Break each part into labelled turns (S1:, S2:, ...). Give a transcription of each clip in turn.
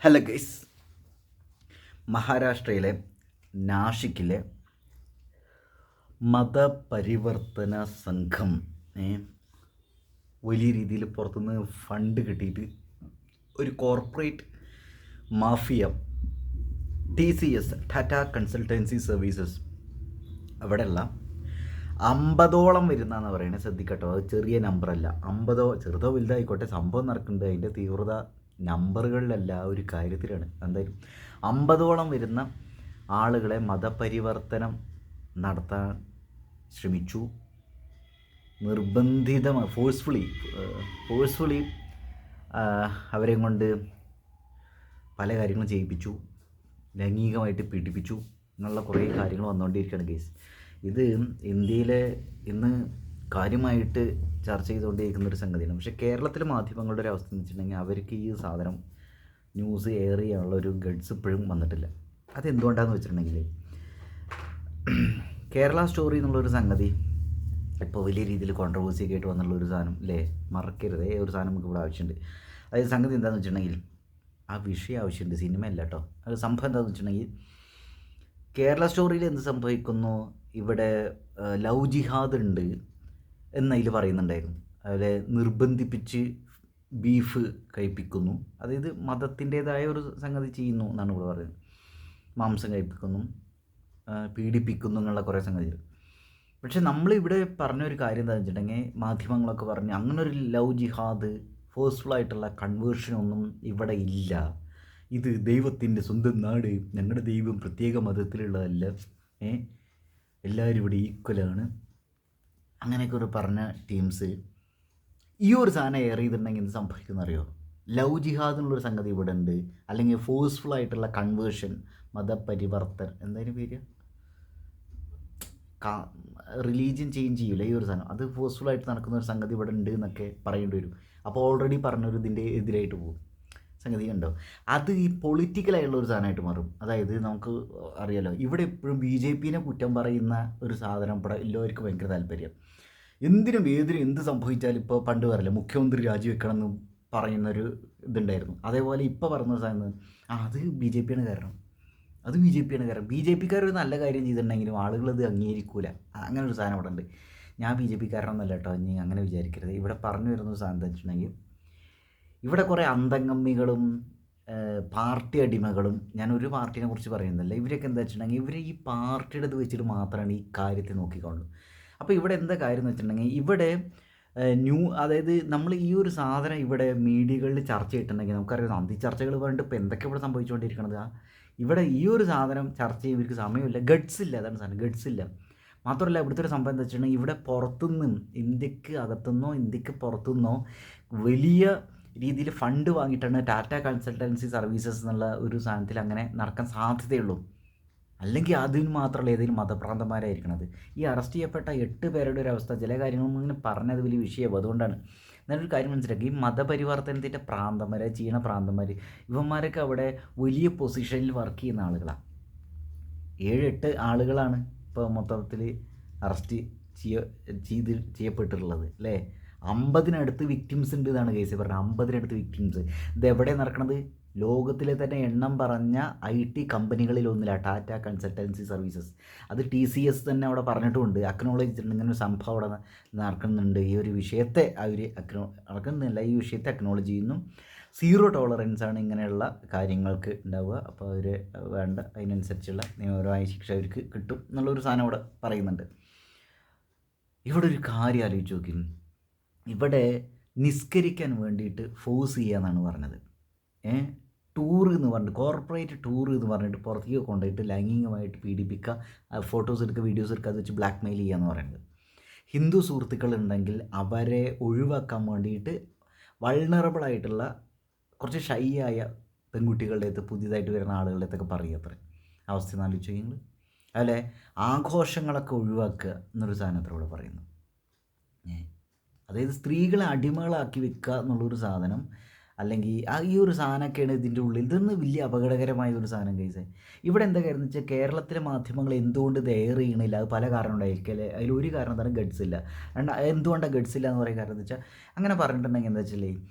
S1: Hello guys, മഹാരാഷ്ട്രയിലെ നാഷിക്കിലെ മതപരിവർത്തന സംഘം വലിയ രീതിയിൽ പുറത്തുനിന്ന് ഫണ്ട് കിട്ടിയിട്ട് ഒരു corporate mafia TCS Tata consultancy services അവിടെയുള്ള 50ഓളം വരുന്നതെന്ന് പറയുന്നത്. ശ്രദ്ധിക്കട്ടോ, അത് ചെറിയ നമ്പറല്ല. 50 ചെറുതോ വലുതായിക്കോട്ടെ, സംഭവം നടക്കുന്നുണ്ട്. അതിൻ്റെ തീവ്രത നമ്പറുകളിലല്ല, ഒരു കാര്യത്തിലാണ്. എന്തായാലും 50ഓളം വരുന്ന ആളുകളെ മതപരിവർത്തനം നടത്താൻ ശ്രമിച്ചു. നിർബന്ധിതമായി ഫോഴ്സ്ഫുള്ളി അവരെയും കൊണ്ട് പല കാര്യങ്ങളും ചെയ്യിപ്പിച്ചു, ലൈംഗികമായിട്ട് പീഡിപ്പിച്ചു എന്നുള്ള കുറേ കാര്യങ്ങൾ വന്നുകൊണ്ടിരിക്കുകയാണ് കേസ്. ഇത് ഇന്ത്യയിലെ ഇന്ന് കാര്യമായിട്ട് ചർച്ച ചെയ്തുകൊണ്ടിരിക്കുന്നൊരു സംഗതിയാണ്. പക്ഷേ കേരളത്തിലെ മാധ്യമങ്ങളുടെ ഒരു അവസ്ഥ എന്ന് വെച്ചിട്ടുണ്ടെങ്കിൽ അവർക്ക് ഈ സാധനം ന്യൂസ് എയർ ചെയ്യാനുള്ള ഒരു ഗഡ്സ് ഇപ്പോഴും വന്നിട്ടില്ല. അതെന്തുകൊണ്ടാണെന്ന് വെച്ചിട്ടുണ്ടെങ്കിൽ കേരള സ്റ്റോറി എന്നുള്ളൊരു സംഗതി ഇപ്പോൾ വലിയ രീതിയിൽ കോൺട്രവേഴ്സി ഒക്കെ ആയിട്ട് വന്നുള്ളൊരു സാധനം അല്ലേ, മറക്കരുത്. ഒരു സാധനം നമുക്ക് ഇവിടെ ആവശ്യമുണ്ട്. അതായത് സംഗതി എന്താണെന്ന് വെച്ചിട്ടുണ്ടെങ്കിൽ ആ വിഷയം ആവശ്യമുണ്ട്, സിനിമയല്ല കേട്ടോ. അത് സംഭവം എന്താണെന്ന് വെച്ചിട്ടുണ്ടെങ്കിൽ കേരള സ്റ്റോറിയിൽ എന്ത് സംഭവിക്കുന്നു, ഇവിടെ ലവ് ജിഹാദ് ഉണ്ട് എന്നതിൽ പറയുന്നുണ്ടായിരുന്നു. അതുപോലെ നിർബന്ധിപ്പിച്ച് ബീഫ് കഴിപ്പിക്കുന്നു, അതായത് മതത്തിൻ്റേതായ ഒരു സംഗതി ചെയ്യുന്നു എന്നാണ് ഇവിടെ പറയുന്നത്. മാംസം കഴിപ്പിക്കുന്നു, പീഡിപ്പിക്കുന്നു എന്നുള്ള കുറേ സംഗതികൾ. പക്ഷെ നമ്മളിവിടെ പറഞ്ഞൊരു കാര്യം എന്താണെന്ന് വെച്ചിട്ടുണ്ടെങ്കിൽ മാധ്യമങ്ങളൊക്കെ പറഞ്ഞ് അങ്ങനെ ഒരു ലവ് ജിഹാദ് ഫോഴ്സ്ഫുള്ളായിട്ടുള്ള കൺവേർഷനൊന്നും ഇവിടെ ഇല്ല. ഇത് ദൈവത്തിൻ്റെ സ്വന്തം നാട്, ഞങ്ങളുടെ ദൈവം പ്രത്യേക മതത്തിലുള്ളതല്ല, എല്ലാവരും ഇവിടെ ഈക്വലാണ്, അങ്ങനെയൊക്കെ ഒരു പറഞ്ഞ ടീംസ് ഈ ഒരു സാധനം എയർ ചെയ്തിട്ടുണ്ടെങ്കിൽ എന്ത് സംഭവിക്കുന്നറിയോ? ലവ് ജിഹാദ് എന്നുള്ളൊരു സംഗതി ഇവിടെ ഉണ്ട്, അല്ലെങ്കിൽ ഫോഴ്സ്ഫുള്ളായിട്ടുള്ള കൺവേർഷൻ, മതപരിവർത്തനം, എന്തായാലും പേര് റിലീജിയൻ ചേഞ്ച് ചെയ്യില്ല ഈ ഒരു സാധനം, അത് ഫോഴ്സ്ഫുള്ളായിട്ട് നടക്കുന്ന ഒരു സംഗതി ഇവിടെ ഉണ്ട് എന്നൊക്കെ പറയേണ്ടി വരും. അപ്പോൾ ഓൾറെഡി പറഞ്ഞൊരു ഇതിൻ്റെ എതിരായിട്ട് പോകും സംഗതി. കണ്ടോ, അത് ഈ പൊളിറ്റിക്കലായുള്ള ഒരു സാധനമായിട്ട് മാറും. അതായത് നമുക്ക് അറിയാലോ, ഇവിടെ എപ്പോഴും BJP കുറ്റം പറയുന്ന ഒരു സാധനം ഇവിടെ എല്ലാവർക്കും ഭയങ്കര താല്പര്യം. എന്തിനും ഏതിനും എന്ത് സംഭവിച്ചാലും ഇപ്പോൾ പണ്ട് പറയില്ല, മുഖ്യമന്ത്രി രാജിവെക്കണം എന്ന് പറയുന്നൊരു ഇതുണ്ടായിരുന്നു. അതേപോലെ ഇപ്പോൾ പറഞ്ഞ സാധനം അത് BJP കാരണം, അത് BJP കാരണം. BJP ഒരു നല്ല കാര്യം ചെയ്തിട്ടുണ്ടെങ്കിലും ആളുകളത് അംഗീകരിക്കൂല. അങ്ങനെ ഒരു സാധനം ഇവിടെ ഉണ്ട്. ഞാൻ BJP കാരനൊന്നുമല്ല കേട്ടോ, ഇനി അങ്ങനെ വിചാരിക്കരുത്. ഇവിടെ പറഞ്ഞു വരുന്ന സാധനം എന്താ വെച്ചിട്ടുണ്ടെങ്കിൽ, ഇവിടെ കുറേ അന്തംഗമ്മികളും പാർട്ടി അടിമകളും, ഞാനൊരു പാർട്ടിനെ കുറിച്ച് പറയുന്നില്ല, ഇവരൊക്കെ എന്താ വെച്ചിട്ടുണ്ടെങ്കിൽ ഇവർ ഈ പാർട്ടിയുടെ ഇത് വെച്ചിട്ട് മാത്രമാണ് ഈ കാര്യത്തെ നോക്കിക്കൊള്ളു. അപ്പോൾ ഇവിടെ എന്താ കാര്യം എന്ന് വെച്ചിട്ടുണ്ടെങ്കിൽ ഇവിടെ അതായത് നമ്മൾ ഈ ഒരു സാധനം ഇവിടെ മീഡിയകളിൽ ചർച്ച ചെയ്തിട്ടുണ്ടെങ്കിൽ നമുക്കറിയാം, അന്തി ചർച്ചകൾ പറഞ്ഞിട്ട് ഇപ്പോൾ എന്തൊക്കെ ഇവിടെ സംഭവിച്ചുകൊണ്ടിരിക്കണത്. ഇവിടെ ഈ ഒരു സാധനം ചർച്ച ചെയ്യാൻ ഇവർക്ക് സമയമില്ല, ഗഡ്സ് ഇല്ല. അതാണ് സാധനം, ഗഡ്സ് ഇല്ല. മാത്രമല്ല ഇവിടുത്തെ ഒരു സംഭവം എന്താ വെച്ചിട്ടുണ്ടെങ്കിൽ ഇവിടെ പുറത്തുനിന്നും, ഇന്ത്യക്ക് അകത്തുനിന്നോ ഇന്ത്യക്ക് പുറത്തുനിന്നോ വലിയ രീതിയിൽ ഫണ്ട് വാങ്ങിയിട്ടാണ് ടാറ്റ കൺസൾട്ടൻസി സർവീസസ് എന്നുള്ള ഒരു സാധനത്തിൽ അങ്ങനെ നടക്കാൻ സാധ്യതയുള്ളൂ. അല്ലെങ്കിൽ അതിന് മാത്രമല്ല ഏതെങ്കിലും മതഭ്രാന്തന്മാരായിരിക്കണത്. ഈ അറസ്റ്റ് ചെയ്യപ്പെട്ട 8 പേരുടെ ഒരു അവസ്ഥ, ചില കാര്യങ്ങളൊന്നും ഇങ്ങനെ പറഞ്ഞത് വലിയ വിഷയമാണ്. അതുകൊണ്ടാണ് ഞാനൊരു കാര്യം മനസ്സിലാക്കി, ഈ മതപരിവർത്തനത്തിൻ്റെ പ്രാന്തന്മാർ, ചീണ പ്രാന്തന്മാർ, ഇവന്മാരൊക്കെ അവിടെ വലിയ പൊസിഷനിൽ വർക്ക് ചെയ്യുന്ന ആളുകളാണ്. 7-8 ആളുകളാണ് ഇപ്പോൾ മൊത്തത്തിൽ അറസ്റ്റ് ചെയ്യപ്പെട്ടിട്ടുള്ളത് അല്ലേ. 50-നടുത്ത് വിക്ടിംസ് ഉണ്ട് എന്നാണ് കേസ് പറഞ്ഞത്. 50-നടുത്ത് വിക്ടിംസ്. ഇത് എവിടെ നടക്കുന്നത്? ലോകത്തിലെ തന്നെ എണ്ണം പറഞ്ഞ IT കമ്പനികളിലൊന്നില്ല ടാറ്റ കൺസൾട്ടൻസി സർവീസസ്. അത് TCS തന്നെ അവിടെ പറഞ്ഞിട്ടുമുണ്ട്, അക്നോളജ് ചെയ്തിട്ടുണ്ട്. ഇങ്ങനെ ഒരു സംഭവം അവിടെ നടക്കുന്നുണ്ട്. ഈ ഒരു വിഷയത്തെ അവർ നടക്കുന്നില്ല, ഈ വിഷയത്തെ അക്നോളജ് ചെയ്യുന്നു. 0 ടോളറൻസ് ആണ് ഇങ്ങനെയുള്ള കാര്യങ്ങൾക്ക് ഉണ്ടാവുക. അപ്പോൾ അവർ വേണ്ട അതിനനുസരിച്ചുള്ള നിയമപരമായ ശിക്ഷ അവർക്ക് കിട്ടും എന്നുള്ളൊരു സാധനം അവിടെ പറയുന്നുണ്ട്. ഇവിടെ ഒരു കാര്യം ആലോചിച്ച് നോക്കി, ഇവിടെ നിസ്കരിക്കാൻ വേണ്ടിയിട്ട് ഫോഴ്സ് ചെയ്യാന്നാണ് പറഞ്ഞത്. ടൂർ എന്ന് പറഞ്ഞിട്ട്, കോർപ്പറേറ്റ് ടൂർ എന്ന് പറഞ്ഞിട്ട് പുറത്തേക്ക് കൊണ്ടുപോയിട്ട് ലൈംഗികമായിട്ട് പീഡിപ്പിക്കുക, ഫോട്ടോസ് എടുക്കുക, വീഡിയോസ് എടുക്കുക, അത് വെച്ച് ബ്ലാക്ക് മെയിൽ ചെയ്യുക എന്ന് പറയുന്നത്. ഹിന്ദു സുഹൃത്തുക്കളുണ്ടെങ്കിൽ അവരെ ഒഴിവാക്കാൻ വേണ്ടിയിട്ട് വൾണറബിളായിട്ടുള്ള കുറച്ച് ഷൈ ആയ പെൺകുട്ടികളുടെ അടുത്ത്, പുതിയതായിട്ട് വരുന്ന ആളുകളുടെ അടുത്തൊക്കെ പറയുക. അത്ര അവസ്ഥ ആലോചിച്ച് നിങ്ങൾ. അതുപോലെ ആഘോഷങ്ങളൊക്കെ ഒഴിവാക്കുക എന്നൊരു സാധനത്തിലൂടെ പറയുന്നു. അതായത് സ്ത്രീകളെ അടിമകളാക്കി വെക്കുക എന്നുള്ളൊരു സാധനം, അല്ലെങ്കിൽ ഈ ഒരു സാധനമൊക്കെയാണ് ഇതിൻ്റെ ഉള്ളിൽ. ഇതൊന്നും വലിയ അപകടകരമായ ഒരു സാധനം കേസ്. ഇവിടെ എന്താ കാര്യം എന്ന് വെച്ചാൽ, കേരളത്തിലെ മാധ്യമങ്ങൾ എന്തുകൊണ്ട് ഇത് എയർ ചെയ്യണില്ല? അത് പല കാരണം ഉണ്ടായിരിക്കും അല്ലേ. അതിലൊരു കാരണം എന്താണ്, ഗഡ്സ് ഇല്ല. എന്തുകൊണ്ടാണ് ഗഡ്സ് ഇല്ല എന്ന് പറയുന്ന കാരണം എന്ന് വെച്ചാൽ, അങ്ങനെ പറഞ്ഞിട്ടുണ്ടെങ്കിൽ എന്താ വെച്ചാൽ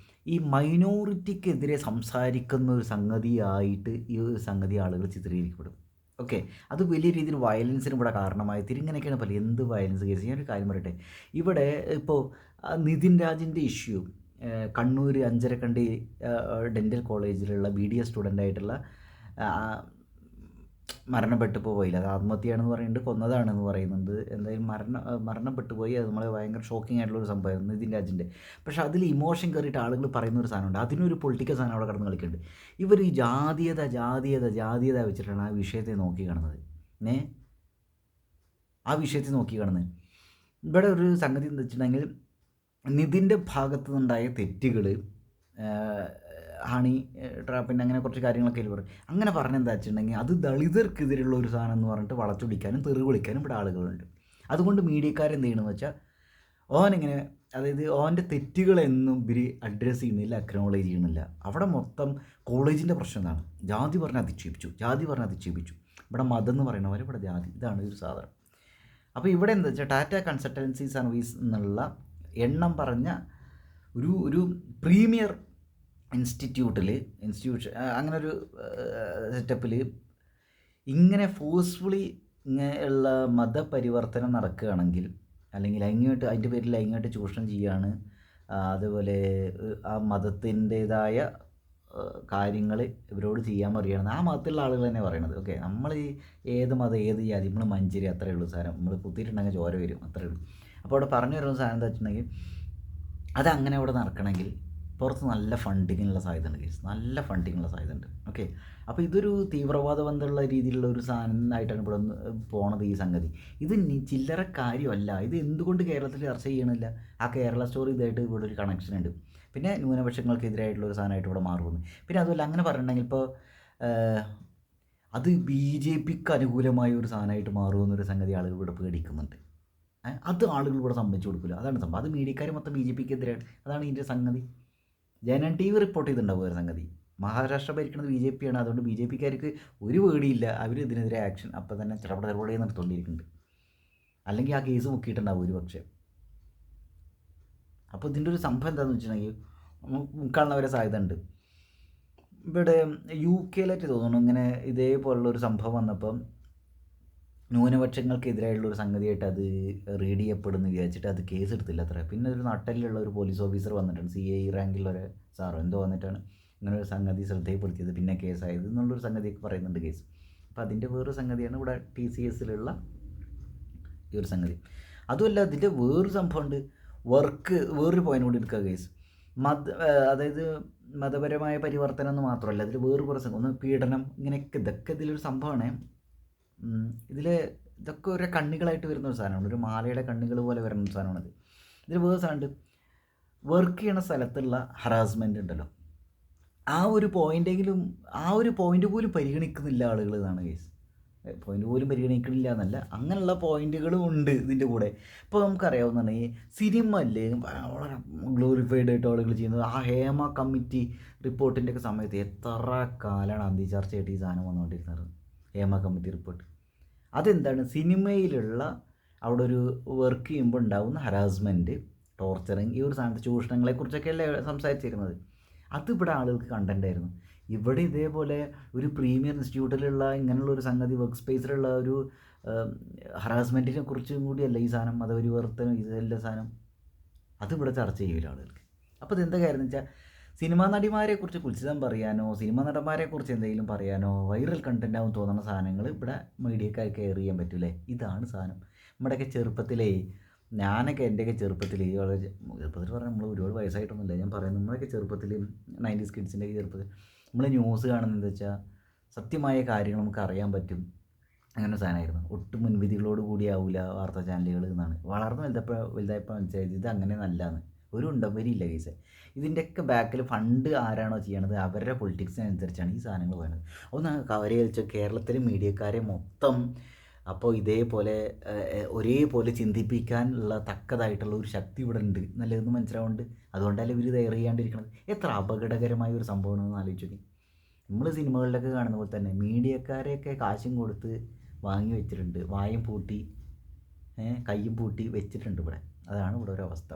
S1: ഈ മൈനോറിറ്റിക്കെതിരെ സംസാരിക്കുന്ന ഒരു സംഗതിയായിട്ട് ഈ ഒരു സംഗതി ആളുകൾ ചിത്രീകരിക്കപ്പെടും. ഓക്കെ, അത് വലിയ രീതിയിൽ വയലൻസിന് ഇവിടെ കാരണമായി ഇങ്ങനെയൊക്കെയാണ് പല എന്ത് വയലൻസ് കേസ്. ഞാനൊരു കാര്യം പറയട്ടെ, ഇവിടെ ഇപ്പോൾ നിതിൻ രാജിൻ്റെ ഇഷ്യൂ, കണ്ണൂർ അഞ്ചരക്കണ്ടി ഡെൻ്റൽ കോളേജിലുള്ള BDS സ്റ്റുഡൻ്റായിട്ടുള്ള മരണപ്പെട്ടു പോയില്ല, അത് ആത്മഹത്യയാണെന്ന് പറയുന്നുണ്ട്, കൊന്നതാണെന്ന് പറയുന്നുണ്ട്, എന്തായാലും മരണപ്പെട്ടു പോയി. അത് നമ്മളെ ഭയങ്കര ഷോക്കിംഗ് ആയിട്ടുള്ളൊരു സംഭവമായിരുന്നു നിതിൻ രാജിൻ്റെ. പക്ഷേ അതിൽ ഇമോഷൻ കയറിയിട്ട് ആളുകൾ പറയുന്ന ഒരു സാധനമുണ്ട്, അതിനൊരു പൊളിറ്റിക്കൽ സാധനം അവിടെ കിടന്ന് കളിക്കുന്നുണ്ട്. ഇവർ ഈ ജാതീയത വെച്ചിട്ടാണ് ആ വിഷയത്തെ നോക്കി കാണുന്നത്. ആ വിഷയത്തെ നോക്കി കാണുന്നത്. ഇവിടെ ഒരു സംഗതി എന്താ വെച്ചിട്ടുണ്ടെങ്കിൽ, നിതിൻ്റെ ഭാഗത്തു നിന്നുണ്ടായ തെറ്റുകൾ, ഹണി ട്രാപ്പിൻ്റെ അങ്ങനെ കുറച്ച് കാര്യങ്ങളൊക്കെ പറയും. അങ്ങനെ പറഞ്ഞെന്താ വെച്ചിട്ടുണ്ടെങ്കിൽ അത് ദളിതർക്കെതിരെയുള്ള ഒരു സാധനം എന്ന് പറഞ്ഞിട്ട് വളച്ചൊടിക്കാനും തെറി വിളിക്കാനും ഇവിടെ ആളുകളുണ്ട്. അതുകൊണ്ട് മീഡിയക്കാരെന്ത് ചെയ്യണമെന്ന് വെച്ചാൽ ഓനിങ്ങനെ, അതായത് ഓൻ്റെ തെറ്റുകളെന്നും ഇവർ അഡ്രസ്സ് ചെയ്യുന്നില്ല, അക്നോളേജ് ചെയ്യണില്ല. അവിടെ മൊത്തം കോളേജിൻ്റെ പ്രശ്നം എന്താണ്, ജാതി പറഞ്ഞ് അധിക്ഷേപിച്ചു. ഇവിടെ മതം എന്ന് പറയുന്ന പോലെ ഇവിടെ ജാതി, ഇതാണ് ഒരു സാധനം. അപ്പോൾ ഇവിടെ എന്താ വെച്ചാൽ ടാറ്റ കൺസൾട്ടൻസി സർവീസ് എന്നുള്ള എണ്ണം പറഞ്ഞ ഒരു പ്രീമിയർ ഇൻസ്റ്റിറ്റ്യൂഷൻ അങ്ങനെ ഒരു സെറ്റപ്പിൽ ഇങ്ങനെ ഫോഴ്സ്ഫുള്ളി ഉള്ള മതപരിവർത്തനം നടക്കുകയാണെങ്കിൽ, അല്ലെങ്കിൽ അതിൻ്റെ പേരിൽ ലൈംഗികമായിട്ട് ചൂഷണം ചെയ്യുകയാണ്, അതുപോലെ ആ മതത്തിൻ്റേതായ കാര്യങ്ങൾ ഇവരോട് ചെയ്യാൻ പറയുകയാണ്, ആ മതത്തിലുള്ള ആളുകൾ തന്നെ പറയണത്. ഓക്കെ, നമ്മൾ ഏത് മതം ഏത് ജാതി, നമ്മൾ മഞ്ചേരി അത്രയേ ഉള്ളൂ സാധനം, നമ്മൾ കുത്തിയിട്ടുണ്ടെങ്കിൽ ചോര വരും, അത്രയേ ഉള്ളൂ. അപ്പോൾ അവിടെ പറഞ്ഞു വരുന്ന സാധനം എന്താ വെച്ചിട്ടുണ്ടെങ്കിൽ, അതങ്ങനെ അവിടെ നടക്കണമെങ്കിൽ പുറത്ത് നല്ല ഫണ്ടിങ്ങിനുള്ള സാധ്യതയുണ്ട് കേസ്, നല്ല ഫണ്ടിങ്ങുള്ള സാധ്യതയുണ്ട്. ഓക്കെ, അപ്പോൾ ഇതൊരു തീവ്രവാദ ബന്ധമുള്ള രീതിയിലുള്ള ഒരു സാധനമായിട്ടാണ് ഇവിടെ പോണത് ഈ സംഗതി. ഇത് ചില്ലറ കാര്യമല്ല. ഇത് എന്തുകൊണ്ട് കേരളത്തിൽ ചർച്ച ചെയ്യണില്ല? ആ കേരള സ്റ്റോറി ഇതായിട്ട് ഇവിടെ ഒരു കണക്ഷൻ ഉണ്ട്. പിന്നെ ന്യൂനപക്ഷങ്ങൾക്കെതിരായിട്ടുള്ള ഒരു സാധനമായിട്ട് ഇവിടെ മാറുന്നു. പിന്നെ അതുപോലെ അങ്ങനെ പറഞ്ഞിട്ടുണ്ടെങ്കിൽ ഇപ്പോൾ അത് BJPക്ക് അനുകൂലമായ ഒരു സാധനമായിട്ട് മാറുമെന്നൊരു സംഗതി ആളുകൾ ഇവിടെ പേടിക്കുന്നുണ്ട്. അത് ആളുകൾ ഇവിടെ സമ്മതിച്ചു കൊടുക്കില്ല, അതാണ് സംഭവം. അത് മീഡിയക്കാർ മൊത്തം BJPക്ക് എതിരായിട്ട്, അതാണ് ഇതിൻ്റെ സംഗതി. ജനൻ TV റിപ്പോർട്ട് ചെയ്തിട്ടുണ്ടാവും ഒരു സംഗതി. മഹാരാഷ്ട്ര ഭരിക്കുന്നത് BJP ആണ്, അതുകൊണ്ട് BJPക്കാർക്ക് ഒരു പേടിയില്ല, അവർ ഇതിനെതിരെ ആക്ഷൻ അപ്പം തന്നെ ചിലവിടെ നിർത്തുകൊണ്ടിരിക്കുന്നുണ്ട്. അല്ലെങ്കിൽ ആ കേസ് മുക്കിയിട്ടുണ്ടാവും ഒരു പക്ഷേ. അപ്പോൾ ഇതിൻ്റെ ഒരു സംഭവം എന്താണെന്ന് വെച്ചിട്ടുണ്ടെങ്കിൽ മുക്കാനുള്ള വരെ സാധ്യത ഉണ്ട്. ഇവിടെ UK തോന്നുന്നു ഇങ്ങനെ ഇതേപോലുള്ളൊരു സംഭവം വന്നപ്പം ന്യൂനപക്ഷങ്ങൾക്കെതിരായിട്ടുള്ളൊരു സംഗതിയായിട്ട് അത് റീഡ് ചെയ്യപ്പെടുന്നു വിചാരിച്ചിട്ട് അത് കേസ് എടുത്തില്ല അത്ര. പിന്നെ ഒരു നട്ടലിലുള്ള ഒരു പോലീസ് ഓഫീസർ വന്നിട്ടുണ്ട്, CI റാങ്കിലൊരു സാറോ എന്തോ വന്നിട്ടാണ് ഇങ്ങനെ ഒരു സംഗതി ശ്രദ്ധയിൽപ്പെടുത്തിയത്, പിന്നെ കേസായത് എന്നുള്ളൊരു സംഗതിയൊക്കെ പറയുന്നുണ്ട് കേസ്. അപ്പോൾ അതിൻ്റെ വേറൊരു സംഗതിയാണ് ഇവിടെ TCSലുള്ള ഈ ഒരു സംഗതി. അതുമല്ല, ഇതിൻ്റെ വേറൊരു സംഭവമുണ്ട്, വേറൊരു പോയിന്റ് കൂടി എടുക്കുക കേസ്. അതായത് മതപരമായ പരിവർത്തനം എന്ന് മാത്രമല്ല, അതിൽ വേറെ കുറേ ഒന്ന് പീഡനം, ഇതൊക്കെ ഇതിലൊരു സംഭവമാണ്. ഇതൊക്കെ ഒരു കണ്ണികളായിട്ട് വരുന്ന ഒരു സാധനമാണ്, ഒരു മാലയുടെ കണ്ണികൾ പോലെ വരുന്ന ഒരു സാധനമാണത്. ഇതിൽ വേറെ സാധനമുണ്ട്, വർക്ക് ചെയ്യണ സ്ഥലത്തുള്ള ഹറാസ്മെൻ്റ് ഉണ്ടല്ലോ, ആ ഒരു പോയിൻ്റ് പോലും പരിഗണിക്കുന്നില്ല ആളുകൾ എന്നാണ് കേസ്. പോയിൻ്റ് പോലും പരിഗണിക്കണില്ല എന്നല്ല, അങ്ങനെയുള്ള പോയിന്റുകളും ഉണ്ട് ഇതിൻ്റെ കൂടെ. ഇപ്പോൾ നമുക്കറിയാവുന്നതാണ് ഈ സിനിമയില് വളരെ ഗ്ലോറിഫൈഡ് ആയിട്ട് ആളുകൾ ചെയ്യുന്നത്. ആ ഹേമ കമ്മിറ്റി റിപ്പോർട്ടിൻ്റെ ഒക്കെ സമയത്ത് എത്ര കാലമാണ് അന്തിചർച്ചയായിട്ട് ഈ സാധനം വന്നുകൊണ്ടിരുന്നത്, ഹേമ കമ്മിറ്റി റിപ്പോർട്ട്. അതെന്താണ്, സിനിമയിലുള്ള അവിടെ ഒരു വർക്ക് ചെയ്യുമ്പോൾ ഉണ്ടാകുന്ന ഹരാസ്മെൻറ്റ്, ടോർച്ചറിങ്, ഈ ഒരു സാധനത്തെ ചൂഷണങ്ങളെക്കുറിച്ചൊക്കെയല്ലേ സംസാരിച്ചിരുന്നത്. അതിവിടെ ആളുകൾക്ക് കണ്ടൻ്റായിരുന്നു. ഇവിടെ ഇതേപോലെ ഒരു പ്രീമിയർ ഇൻസ്റ്റിറ്റ്യൂട്ടിലുള്ള ഇങ്ങനെയുള്ള ഒരു സംഗതി, വർക്ക് സ്പേസിലുള്ള ഒരു ഹറാസ്മെൻറ്റിനെ കുറിച്ചും കൂടിയല്ല ഈ സാധനം, മതപരിവർത്തനം, ഇതെല്ലാം സാധനം അതിവിടെ ചർച്ച ചെയ്യില്ല ആളുകൾക്ക്. അപ്പോൾ ഇതെന്താ കാര്യം എന്ന് വെച്ചാൽ, സിനിമാ നടിമാരെക്കുറിച്ച് കുൽസിതം പറയാനോ സിനിമാ നടന്മാരെക്കുറിച്ച് എന്തെങ്കിലും പറയാനോ വൈറൽ കണ്ടൻ്റ് ആവും തോന്നുന്ന സാധനങ്ങൾ ഇവിടെ മീഡിയക്കാർക്ക് കെയർ ചെയ്യാൻ പറ്റൂലേ. ഇതാണ് സാധനം. നമ്മുടെയൊക്കെ ചെറുപ്പത്തിലേ, എൻ്റെയൊക്കെ ചെറുപ്പത്തിൽ പറഞ്ഞാൽ നമ്മൾ ഒരുപാട് വയസ്സായിട്ടൊന്നുമില്ല ഞാൻ പറയുന്നത്, നമ്മളൊക്കെ ചെറുപ്പത്തിൽ 90s കിഡ്സിൻ്റെ ചെറുപ്പത്തിൽ നമ്മൾ ന്യൂസ് കാണുന്നത് വെച്ചാൽ സത്യമായ കാര്യങ്ങൾ നമുക്ക് അറിയാൻ പറ്റും, അങ്ങനെ സാധനമായിരുന്നു. ഒട്ടും മുൻവിധികളോട് കൂടിയാവില്ല വാർത്താ ചാനലുകൾ എന്നാണ്. വളർന്ന് വലുതായപ്പോൾ മനസ്സിലായത് ഇത് അങ്ങനെ നല്ലതാണ്, ഒരു ഉണ്ടംവരിയില്ല കേസ്. ഇതിൻ്റെയൊക്കെ ബാക്കിൽ ഫണ്ട് ആരാണോ ചെയ്യണത് അവരുടെ പൊളിറ്റിക്സിനനുസരിച്ചാണ് ഈ സാധനങ്ങൾ വേണ്ടത്. ഒന്ന് കവരെ കളിച്ച കേരളത്തിലെ മീഡിയക്കാരെ മൊത്തം അപ്പോൾ ഇതേപോലെ ഒരേപോലെ ചിന്തിപ്പിക്കാനുള്ള തക്കതായിട്ടുള്ള ഒരു ശക്തി ഇവിടെ ഉണ്ട് നല്ലതെന്ന് മനസ്സിലാവുന്നുണ്ട്. അതുകൊണ്ടല്ലേ ഇവർ തയ്യാർ ചെയ്യാണ്ടിരിക്കുന്നത്. എത്ര അപകടകരമായ ഒരു സംഭവമാണെന്ന് ആലോചിച്ചു നോക്കി. നമ്മൾ സിനിമകളിലൊക്കെ കാണുന്ന പോലെ തന്നെ മീഡിയക്കാരെയൊക്കെ കാശും കൊടുത്ത് വാങ്ങി വെച്ചിട്ടുണ്ട്, വായും പൂട്ടി കയ്യും പൂട്ടി വെച്ചിട്ടുണ്ട് ഇവിടെ. അതാണ് ഇവിടെ ഒരു അവസ്ഥ.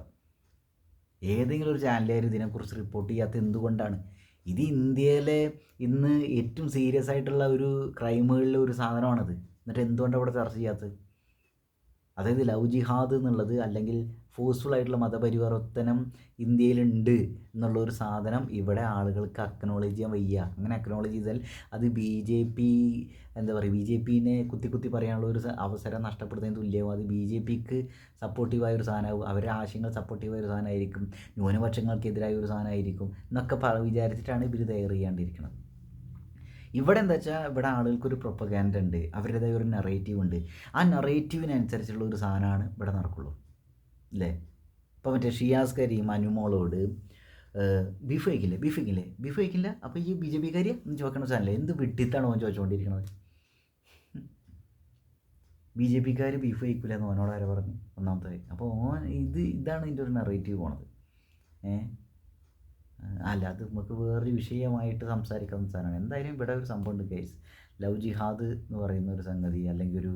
S1: ഏതെങ്കിലും ഒരു ചാനലുകാർ ഇതിനെക്കുറിച്ച് റിപ്പോർട്ട് ചെയ്യാത്ത എന്തുകൊണ്ടാണ്? ഇത് ഇന്ത്യയിലെ ഇന്ന് ഏറ്റവും സീരിയസ് ആയിട്ടുള്ള ഒരു ക്രൈമുകളിലെ ഒരു സാധനമാണത്. എന്നിട്ട് എന്തുകൊണ്ടാണ് ഇവിടെ ചർച്ച ചെയ്യാത്തത്? അതായത് ലവ് ജിഹാദ് എന്നുള്ളത് അല്ലെങ്കിൽ ഫോഴ്സ്ഫുൾ ആയിട്ടുള്ള മതപരിവർത്തനം ഇന്ത്യയിലുണ്ട് എന്നുള്ളൊരു സാധനം ഇവിടെ ആളുകൾക്ക് അക്നോളജ് ചെയ്യാൻ വയ്യ. അങ്ങനെ അക്നോളജ് ചെയ്താൽ അത് BJP എന്താ പറയുക, BJPനെ കുത്തി കുത്തി പറയാനുള്ള ഒരു അവസരം നഷ്ടപ്പെടുന്നതിന് തുല്യവും. അത് BJPക്ക് സപ്പോർട്ടീവായ ഒരു സാധനമാവും, അവരുടെ ആശയങ്ങൾ സപ്പോർട്ടീവായ ഒരു സാധനമായിരിക്കും, ന്യൂനപക്ഷങ്ങൾക്കെതിരായ ഒരു സാധനമായിരിക്കും എന്നൊക്കെ വിചാരിച്ചിട്ടാണ് ഇവർ തയ്യാർ ചെയ്യാണ്ടിരിക്കുന്നത്. ഇവിടെ എന്താ വെച്ചാൽ ഇവിടെ ആളുകൾക്കൊരു പ്രൊപ്പഗാൻഡ ഉണ്ട്, അവരുടേതായ ഒരു നെറേറ്റീവ് ഉണ്ട്. ആ നെറേറ്റീവിനനുസരിച്ചുള്ള ഒരു സാധനമാണ് ഇവിടെ നടക്കുള്ളൂ അല്ലേ? ഇപ്പോൾ മറ്റേ ഷിയാസ് കരീം അനുമോളോട് ബീഫ് കഴിക്കില്ല അപ്പോൾ ഈ BJP കാര്യം എന്ന് ചോദിക്കണ സാധനമല്ലേ? എന്ത് വിട്ടിത്താണ് ഓൻ ചോദിച്ചുകൊണ്ടിരിക്കണത്? BJP ബീഫ് കഴിക്കില്ല എന്ന് ഓനോട് ആരെ പറഞ്ഞു? ഒന്നാമത്തെ കാര്യം. അപ്പോൾ ഇതാണ് ഇതിൻ്റെ ഒരു നെറേറ്റീവ് പോണത്. അല്ല, അത് നമുക്ക് വേറൊരു വിഷയമായിട്ട് സംസാരിക്കാവുന്ന സാധനമാണ്. എന്തായാലും ഇവിടെ ഒരു സംഭവമുണ്ട് ഗൈസ്, ലവ് ജിഹാദ് എന്ന് പറയുന്ന ഒരു സംഗതി, അല്ലെങ്കിൽ ഒരു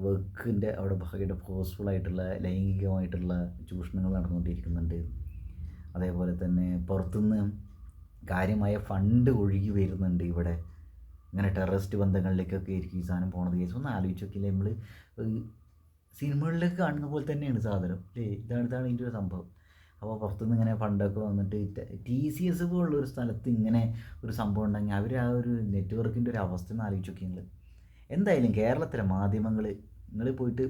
S1: വർക്കിൻ്റെ അവിടെ ഭയങ്കര ഫോഴ്സ്ഫുള്ളായിട്ടുള്ള ലൈംഗികമായിട്ടുള്ള ചൂഷണങ്ങൾ നടന്നുകൊണ്ടിരിക്കുന്നുണ്ട്. അതേപോലെ തന്നെ പുറത്തുനിന്ന് കാര്യമായ ഫണ്ട് ഒഴുകി വരുന്നുണ്ട് ഇവിടെ. ഇങ്ങനെ ടെററിസ്റ്റ് ബന്ധങ്ങളിലേക്കൊക്കെ ആയിരിക്കും ഈ സാധനം പോണത് കേസ്. ഒന്ന് ആലോചിച്ച് നോക്കിയില്ലേ, നമ്മൾ സിനിമകളിലേക്ക് കാണുന്ന പോലെ തന്നെയാണ് സാധനം അല്ലേ? ഇതാണ് ഇതിൻ്റെ ഒരു സംഭവം. അപ്പോൾ പുറത്തുനിന്ന് ഇങ്ങനെ ഫണ്ടൊക്കെ വന്നിട്ട് TCS പോലുള്ളൊരു സ്ഥലത്ത് ഇങ്ങനെ ഒരു സംഭവം ഉണ്ടെങ്കിൽ അവർ ആ ഒരു നെറ്റ്വർക്കിൻ്റെ ഒരു അവസ്ഥ ഒന്ന് ആലോചിച്ച് നോക്കി നിങ്ങൾ. എന്തായാലും കേരളത്തിലെ മാധ്യമങ്ങൾ, നിങ്ങൾ പോയിട്ട്